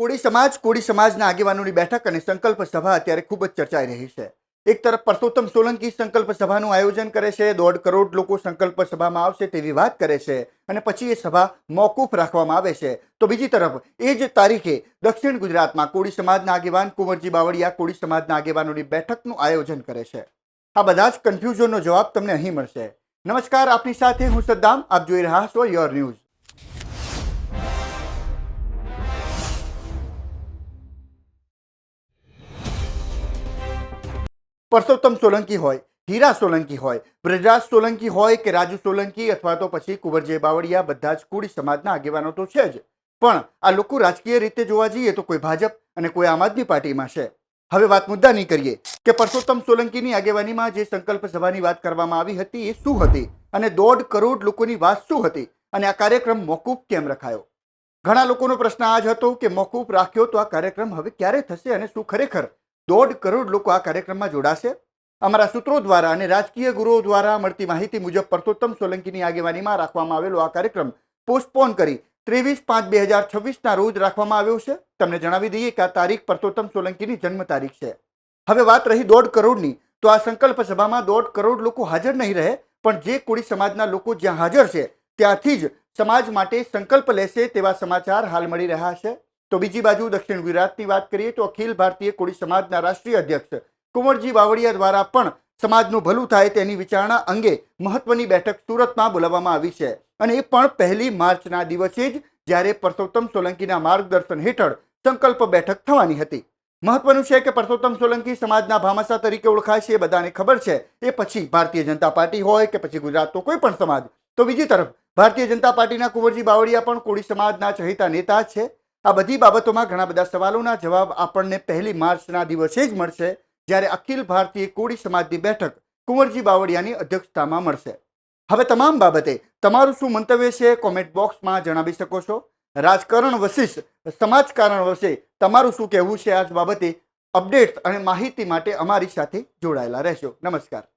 કોળી સમાજના આગેવાનોની બેઠક અને સંકલ્પ સભા અત્યારે ખૂબ જ ચર્ચાઈ રહી છે। એક તરફ પરસોત્તમ સોલંકી સંકલ્પ સભાનું આયોજન કરે છે, 1.5 કરોડ લોકો સંકલ્પ સભામાં આવશે તેવી વાત કરે છે અને પછી એ સભા મોકૂફ રાખવામાં આવે છે। તો બીજી તરફ એ જ તારીખે દક્ષિણ ગુજરાતમાં કોળી સમાજના આગેવાન કુંવરજી બાવળિયા કોળી સમાજના આગેવાનોની બેઠકનું આયોજન કરે છે। આ બધા જ કન્ફ્યુઝનનો જવાબ તમને અહીં મળશે। નમસ્કાર, આપની સાથે હું સદ્દામ, આપ જોઈ રહ્યા છો યોર ન્યૂઝ। પરસોત્તમ સોલંકી હોય, હીરા સોલંકી હોય, બ્રજરાજ સોલંકી હોય કે રાજુ સોલંકી અથવા તો પછી કુંવરજી બાવળિયા, બધા જ કોળી સમાજના આગેવાનો તો છે જ, પણ આ લોકો રાજકીય રીતે જોવા જઈએ તો કોઈ ભાજપ અને કોઈ આમ આદમી પાર્ટીમાં છે। હવે વાત મુદ્દાની કરીએ કે પરસોત્તમ સોલંકીની આગેવાનીમાં જે સંકલ્પ સભાની વાત કરવામાં આવી હતી એ શું હતી અને 1.5 કરોડ લોકોની વાત શું હતી અને આ કાર્યક્રમ મોકૂફ કેમ રખાયો। ઘણા લોકોનો પ્રશ્ન આ જ હતો કે મોકૂફ રાખ્યો તો આ કાર્યક્રમ હવે ક્યારે થશે અને શું ખરેખર 1.5 કરોડ લોકો આ કાર્યક્રમમાં જોડાશે। અમારા સૂત્રો દ્વારા અને રાજકીય ગુરુઓ દ્વારા મળતી માહિતી મુજબ પરસોત્તમ સોલંકીની આગેવાનીમાં રાખવામાં આવેલો આ કાર્યક્રમ પોસ્ટપોન કરી 23/5/2026ના રોજ રાખવામાં આવ્યો છે। તમને જણાવી દઈએ કે આ તારીખ પરસોત્તમ સોલંકીની જન્મ તારીખ છે। હવે વાત રહી 1.5 કરોડની, તો આ સંકલ્પ સભામાં 1.5 કરોડ લોકો હાજર નહીં રહે, પણ જે કોળી સમાજના લોકો જ્યાં હાજર છે ત્યાંથી જ સમાજ માટે સંકલ્પ લેશે તેવા સમાચાર હાલ મળી રહ્યા છે। તો બીજી બાજુ દક્ષિણ ગુજરાતની વાત કરીએ તો અખિલ ભારતીય કોળી સમાજના રાષ્ટ્રીય અધ્યક્ષ કુંવરજી બાવળિયા દ્વારા પણ સમાજનું ભલું થાય તેની વિચારણા અંગે મહત્વની બેઠક સુરતમાં બોલાવવામાં આવી છે અને એ પણ 1 માર્ચના દિવસે જ, જ્યારે પરસોત્તમ સોલંકીના માર્ગદર્શન હેઠળ સંકલ્પ બેઠક થવાની હતી। મહત્વનું છે કે પરસોત્તમ સોલંકી સમાજના ભામાસા તરીકે ઓળખાય છે, એ બધાને ખબર છે। એ પછી ભારતીય જનતા પાર્ટી હોય કે પછી ગુજરાતનો કોઈ પણ સમાજ, તો બીજી તરફ ભારતીય જનતા પાર્ટીના કુંવરજી બાવળિયા પણ કોળી સમાજના ચહેતા નેતા છે। આ બધી બાબતોમાં ઘણા બધા સવાલોના જવાબ આપણને 1 માર્ચના દિવસે જ મળશે, જ્યારે અખિલ ભારતીય કોળી સમાજની બેઠક કુંવરજી બાવળિયાની અધ્યક્ષતામાં મળશે। હવે તમામ બાબતે તમારું શું મંતવ્ય છે કોમેન્ટ બોક્સમાં જણાવી શકો છો। રાજકારણ વસીસ સમાજકારણ વસે તમારું શું કહેવું છે આ બાબતે? અપડેટ્સ અને માહિતી માટે અમારી સાથે જોડાયેલા રહેશો। નમસ્કાર।